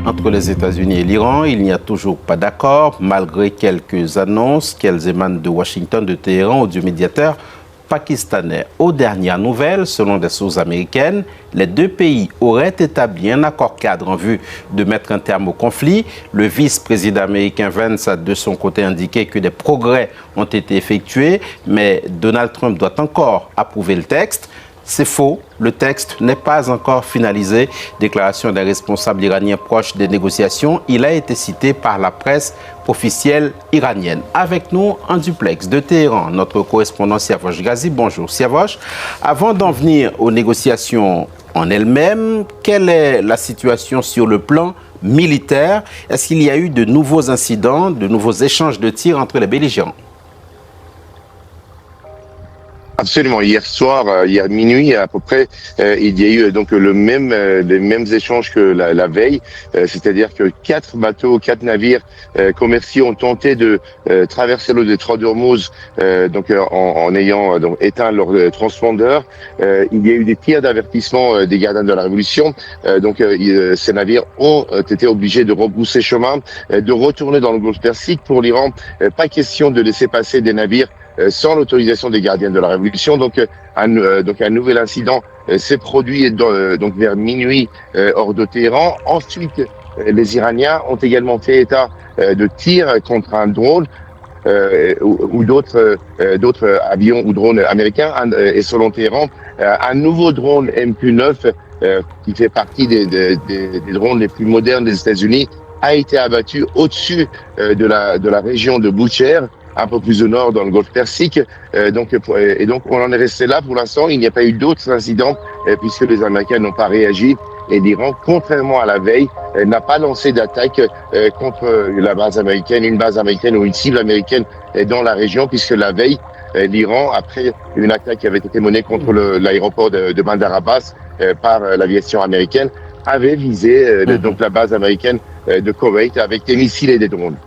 entre les États-Unis et l'Iran. Il n'y a toujours pas d'accord, malgré quelques annonces qu'elles émanent de Washington, de Téhéran ou du médiateur pakistanais. Aux dernières nouvelles, selon des sources américaines, les deux pays auraient établi un accord cadre en vue de mettre un terme au conflit. Le vice-président américain Vance a de son côté indiqué que des progrès ont été effectués, mais Donald Trump doit encore approuver le texte. C'est faux, le texte n'est pas encore finalisé. Déclaration d'un responsable iranien proche des négociations. Il a été cité par la presse officielle iranienne. Avec nous en duplex de Téhéran, notre correspondant Siavosh Ghazi. Bonjour Siavosh. Avant d'en venir aux négociations en elles-mêmes, quelle est la situation sur le plan militaire? Est-ce qu'il y a eu de nouveaux incidents, de nouveaux échanges de tirs entre les belligérants? Absolument. Hier soir, hier minuit à peu près, il y a eu donc les mêmes échanges que la veille, c'est-à-dire que 4 navires commerciaux ont tenté de traverser le détroit d'Ormuz, en ayant donc éteint leur transpondeur. Il y a eu des tirs d'avertissement des gardiens de la Révolution. Ces navires ont été obligés de rebrousser chemin, de retourner dans le Golfe Persique. Pour l'Iran, pas question de laisser passer des navires sans l'autorisation des gardiens de la Révolution. Donc un nouvel incident s'est produit donc vers minuit hors de Téhéran. Ensuite, les Iraniens ont également fait état de tirs contre un drone ou d'autres avions ou drones américains. Et selon Téhéran, un nouveau drone MQ-9 qui fait partie des drones les plus modernes des États-Unis a été abattu au-dessus de la région de Boucher, un peu plus au nord dans le Golfe Persique. Donc on en est resté là pour l'instant. Il n'y a pas eu d'autres incidents puisque les Américains n'ont pas réagi. Et l'Iran, contrairement à la veille, n'a pas lancé d'attaque contre la base américaine, une base américaine ou une cible américaine dans la région, puisque la veille, l'Iran, après une attaque qui avait été menée contre l'aéroport de Bandar Abbas par l'aviation américaine, avait visé donc la base américaine de Koweït avec des missiles et des drones.